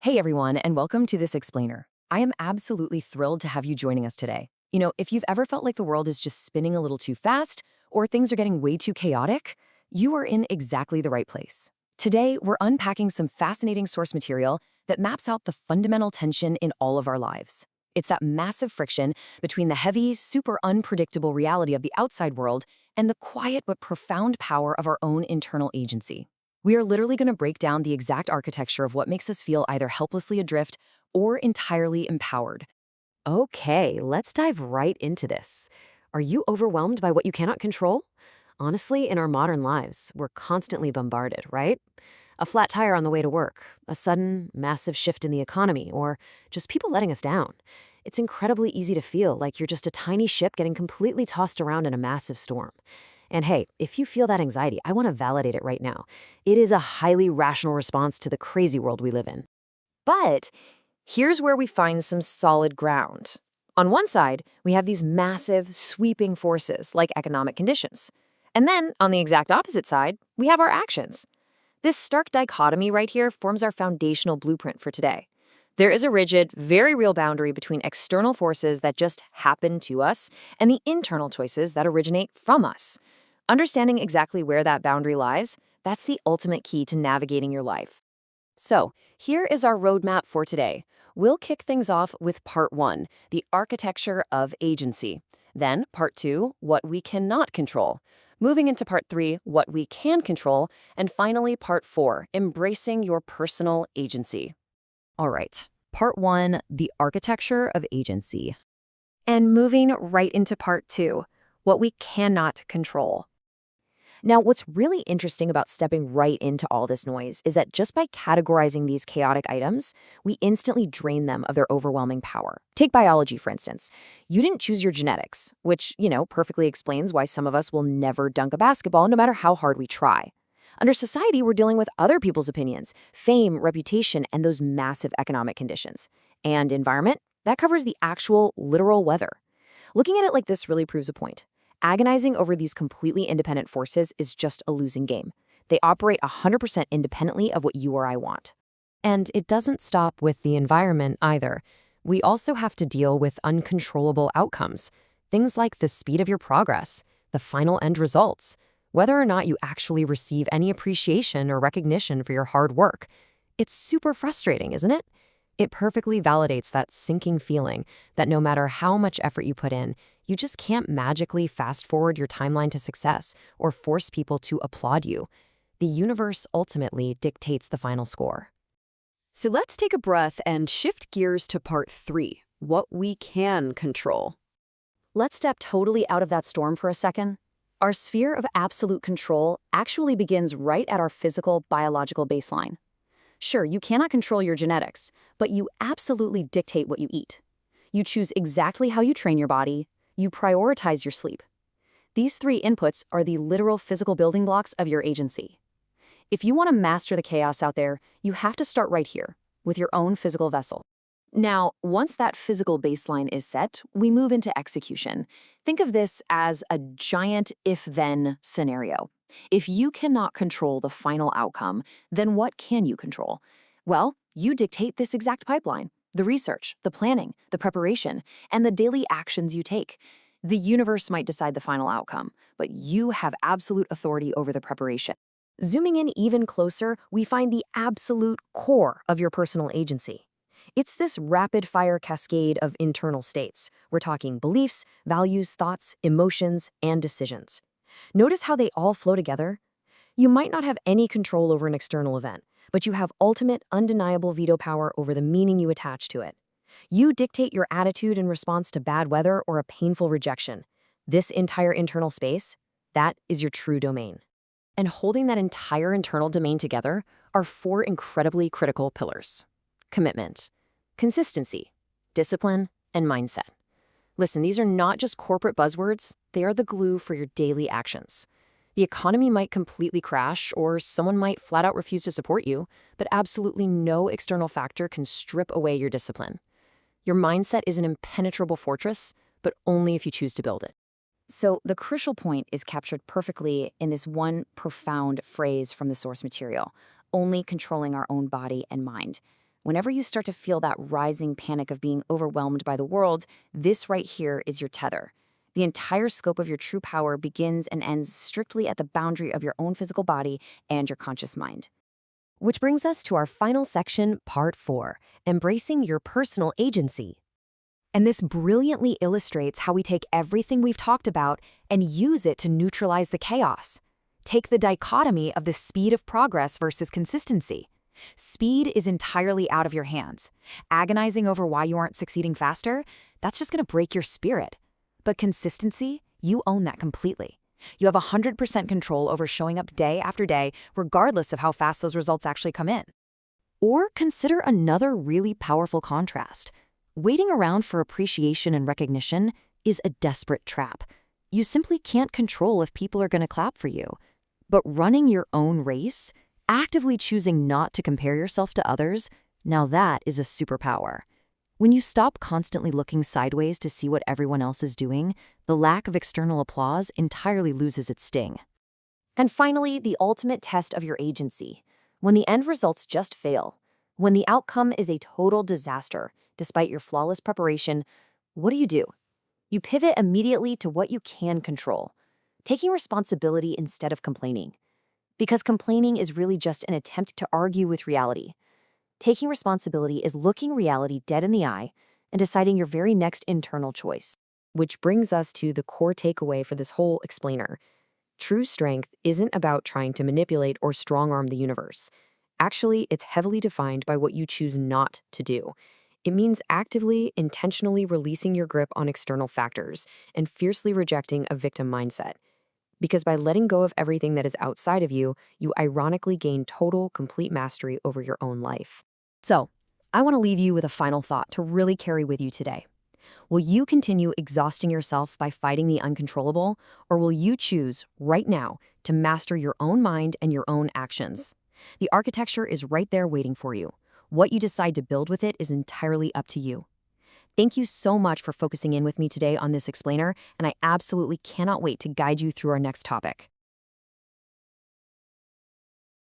Hey everyone, and welcome to this explainer. I am absolutely thrilled to have you joining us today. If you've ever felt like the world is just spinning a little too fast or things are getting way too chaotic, you are in exactly the right place. Today, we're unpacking some fascinating source material that maps out the fundamental tension in all of our lives. It's that massive friction between the heavy, super unpredictable reality of the outside world and the quiet but profound power of our own internal agency. We are literally going to break down the exact architecture of what makes us feel either helplessly adrift or entirely empowered. Okay, let's dive right into this. Are you overwhelmed by what you cannot control? Honestly, in our modern lives, we're constantly bombarded, right? A flat tire on the way to work, a sudden, massive shift in the economy, or just people letting us down. It's incredibly easy to feel like you're just a tiny ship getting completely tossed around in a massive storm. And hey, if you feel that anxiety, I want to validate it right now. It is a highly rational response to the crazy world we live in. But here's where we find some solid ground. On one side, we have these massive, sweeping forces like economic conditions. And then, on the exact opposite side, we have our actions. This stark dichotomy right here forms our foundational blueprint for today. There is a rigid, very real boundary between external forces that just happen to us and the internal choices that originate from us. Understanding exactly where that boundary lies, that's the ultimate key to navigating your life. So, here is our roadmap for today. We'll kick things off with part 1, the architecture of agency. Then, part 2, what we cannot control. Moving into part 3, what we can control. And finally, part 4, embracing your personal agency. All right, part 1, the architecture of agency. And moving right into part 2, what we cannot control. Now, what's really interesting about stepping right into all this noise is that just by categorizing these chaotic items, we instantly drain them of their overwhelming power. Take biology, for instance. You didn't choose your genetics, which, perfectly explains why some of us will never dunk a basketball no matter how hard we try. Under society, we're dealing with other people's opinions, fame, reputation, and those massive economic conditions. And environment, that covers the actual, literal weather. Looking at it like this really proves a point. Agonizing over these completely independent forces is just a losing game. They operate 100% independently of what you or I want. And it doesn't stop with the environment either. We also have to deal with uncontrollable outcomes. Things like the speed of your progress, the final end results, whether or not you actually receive any appreciation or recognition for your hard work. It's super frustrating, isn't it? It perfectly validates that sinking feeling that no matter how much effort you put in, you just can't magically fast forward your timeline to success or force people to applaud you. The universe ultimately dictates the final score. So let's take a breath and shift gears to part 3, what we can control. Let's step totally out of that storm for a second. Our sphere of absolute control actually begins right at our physical, biological baseline. Sure, you cannot control your genetics, but you absolutely dictate what you eat. You choose exactly how you train your body. You prioritize your sleep. These 3 inputs are the literal physical building blocks of your agency. If you want to master the chaos out there, you have to start right here, with your own physical vessel. Now, once that physical baseline is set, we move into execution. Think of this as a giant if-then scenario. If you cannot control the final outcome, then what can you control? Well, you dictate this exact pipeline, the research, the planning, the preparation, and the daily actions you take. The universe might decide the final outcome, but you have absolute authority over the preparation. Zooming in even closer, we find the absolute core of your personal agency. It's this rapid-fire cascade of internal states. We're talking beliefs, values, thoughts, emotions, and decisions. Notice how they all flow together? You might not have any control over an external event, but you have ultimate, undeniable veto power over the meaning you attach to it. You dictate your attitude in response to bad weather or a painful rejection. This entire internal space, that is your true domain. And holding that entire internal domain together are 4 incredibly critical pillars. Commitment, consistency, discipline, and mindset. Listen, these are not just corporate buzzwords, they are the glue for your daily actions. The economy might completely crash, or someone might flat out refuse to support you, but absolutely no external factor can strip away your discipline. Your mindset is an impenetrable fortress, but only if you choose to build it. So the crucial point is captured perfectly in this one profound phrase from the source material, only controlling our own body and mind. Whenever you start to feel that rising panic of being overwhelmed by the world, this right here is your tether. The entire scope of your true power begins and ends strictly at the boundary of your own physical body and your conscious mind. Which brings us to our final section, Part 4, Embracing Your Personal Agency. And this brilliantly illustrates how we take everything we've talked about and use it to neutralize the chaos. Take the dichotomy of the speed of progress versus consistency. Speed is entirely out of your hands. Agonizing over why you aren't succeeding faster, that's just going to break your spirit. But consistency, you own that completely. You have 100% control over showing up day after day, regardless of how fast those results actually come in. Or consider another really powerful contrast. Waiting around for appreciation and recognition is a desperate trap. You simply can't control if people are going to clap for you. But running your own race, actively choosing not to compare yourself to others, now that is a superpower. When you stop constantly looking sideways to see what everyone else is doing, the lack of external applause entirely loses its sting. And finally, the ultimate test of your agency. When the end results just fail, when the outcome is a total disaster, despite your flawless preparation, what do? You pivot immediately to what you can control, taking responsibility instead of complaining. Because complaining is really just an attempt to argue with reality. Taking responsibility is looking reality dead in the eye and deciding your very next internal choice. Which brings us to the core takeaway for this whole explainer. True strength isn't about trying to manipulate or strong-arm the universe. Actually, it's heavily defined by what you choose not to do. It means actively, intentionally releasing your grip on external factors and fiercely rejecting a victim mindset. Because by letting go of everything that is outside of you, you ironically gain total, complete mastery over your own life. So, I want to leave you with a final thought to really carry with you today. Will you continue exhausting yourself by fighting the uncontrollable, or will you choose, right now, to master your own mind and your own actions? The architecture is right there waiting for you. What you decide to build with it is entirely up to you. Thank you so much for focusing in with me today on this explainer, and I absolutely cannot wait to guide you through our next topic.